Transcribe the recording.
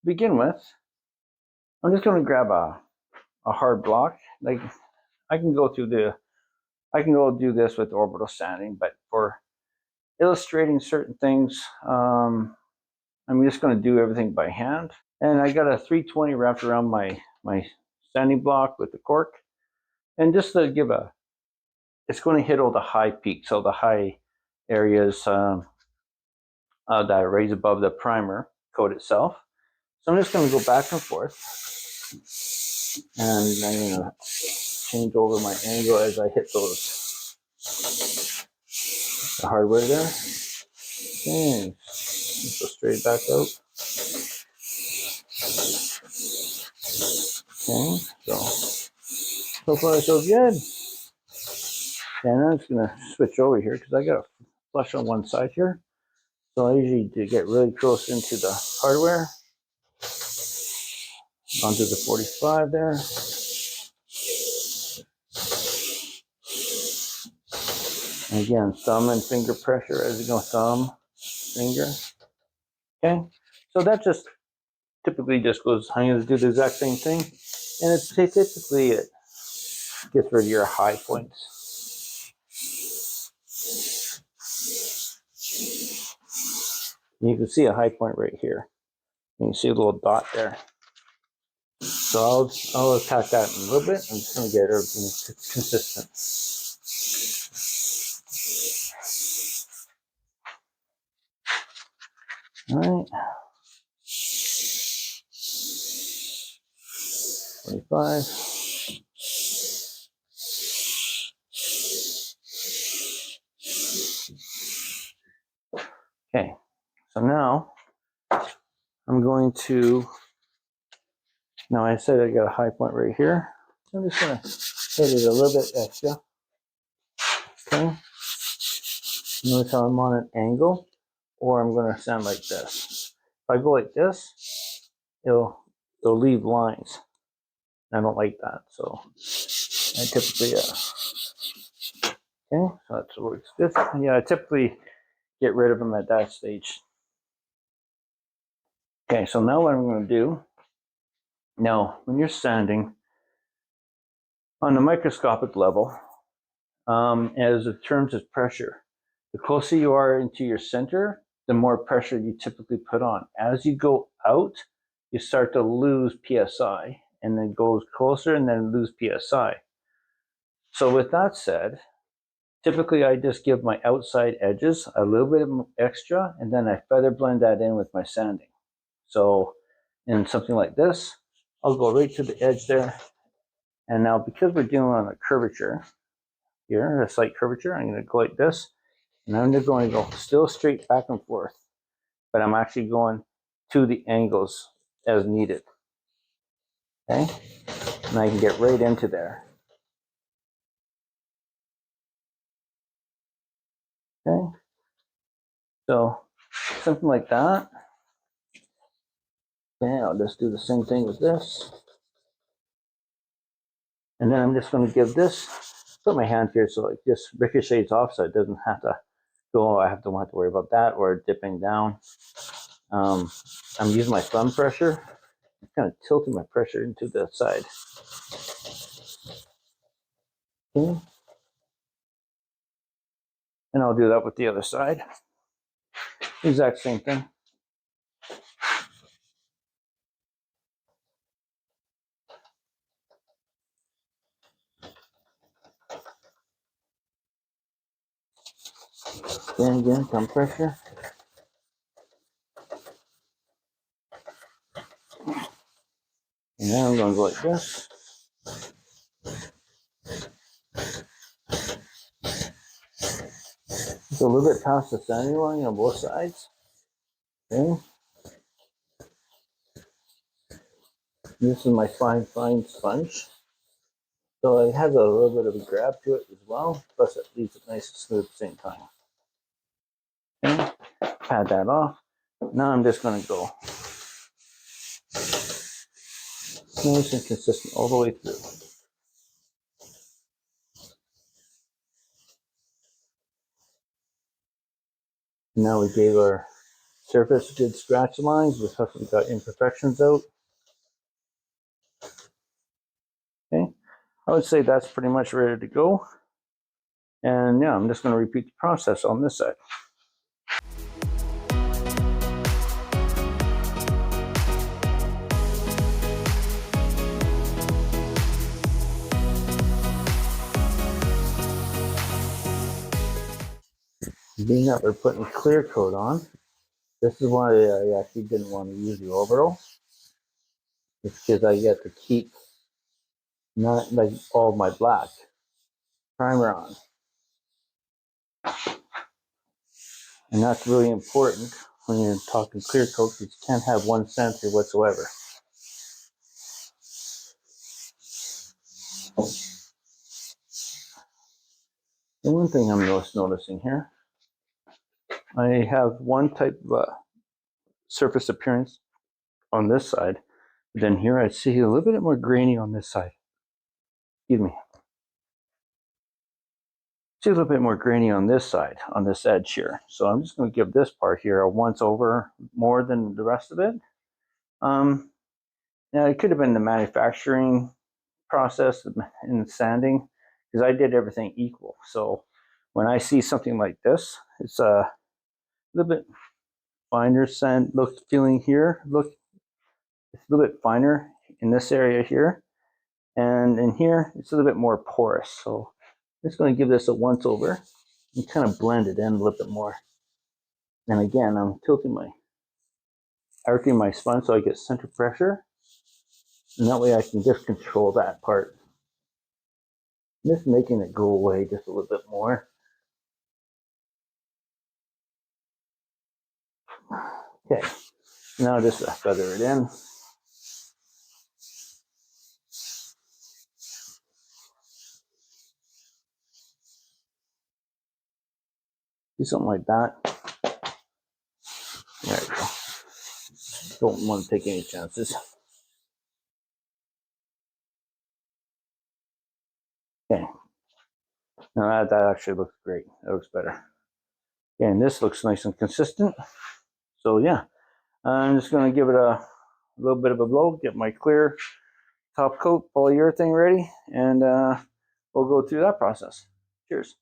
begin with, I'm just going to grab a hard block. Like I can go do this with orbital sanding, but for illustrating certain things, I'm just going to do everything by hand. And I got a 320 wrapped around my sanding block with the cork, and just to give it's going to hit all the high peaks, so the high areas that are raised above the primer coat itself. So I'm just going to go back and forth, and I'm going to change over my angle as I hit the hardware there. Okay, go straight back out. Okay, so far so good. And I'm just going to switch over here because I got a flush on one side here. So I usually do get really close into the hardware. Onto the 45 there. And again, thumb and finger pressure as you go, thumb, finger. Okay, so that just typically just goes, I'm going to do the exact same thing. And it's typically it gets rid of your high points. You can see a high point right here. You can see a little dot there. So I'll attack that in a little bit. I'm just going to get everything consistent. All right. 45. Okay, so now I'm going to, now I said I got a high point right here. I'm just going to hit it a little bit extra. Okay. Notice how I'm on an angle, or I'm going to sound like this. If I go like this, it'll leave lines. I don't like that, so I typically, okay, so that's what works good. Yeah, I typically get rid of them at that stage. Okay, so now what I'm going to do, now when you're sanding on the microscopic level, as in terms of pressure, the closer you are into your center, the more pressure you typically put on. As you go out, you start to lose PSI, and then goes closer and then lose PSI. So with that said, typically I just give my outside edges a little bit extra, and then I feather blend that in with my sanding. So in something like this, I'll go right to the edge there. And now because we're dealing on a curvature here, a slight curvature, I'm going to go like this. And I'm just going to go still straight back and forth, but I'm actually going to the angles as needed. Okay, and I can get right into there. Okay, so something like that. Okay, I'll just do the same thing with this. And then I'm just going to give this, put my hand here so it just ricochets off so it doesn't have to go, I don't have to worry about that or dipping down. I'm using my thumb pressure. I'm kind of tilting my pressure into the side. Okay. And I'll do that with the other side. Exact same thing. Then again, thumb pressure. And then I'm going to go like this. Just a little bit past the center line on both sides. Okay. This is my fine sponge. So it has a little bit of a grab to it as well. Plus it leaves it nice and smooth at the same time. Okay. Pat that off. Now I'm just going to go nice and consistent all the way through. Now we gave our surface good scratch lines because we got imperfections out. Okay, I would say that's pretty much ready to go. And yeah, I'm just going to repeat the process on this side. Being that we're putting clear coat on, this is why I actually didn't want to use the orbital. It's because I get to keep not like all my black primer on. And that's really important when you're talking clear coat, because you can't have one center whatsoever. The one thing I'm noticing here, I have one type of surface appearance on this side, but then here I see a little bit more grainy on this side. Excuse me. See a little bit more grainy on this side, on this edge here. So I'm just going to give this part here a once over more than the rest of it. Now it could have been the manufacturing process in sanding, because I did everything equal. So when I see something like this, it's a little bit finer sand feeling here. Look, it's a little bit finer in this area here, and in here it's a little bit more porous. So I'm just going to give this a once over and kind of blend it in a little bit more. And again, I'm arcing my sponge so I get center pressure, and that way I can just control that part. Just making it go away just a little bit more. Okay, now just feather it in. Do something like that. There you go. Don't want to take any chances. Okay. Now that actually looks great. That looks better. Okay, and this looks nice and consistent. So yeah, I'm just going to give it a little bit of a blow, get my clear top coat polyurethane ready, and we'll go through that process. Cheers.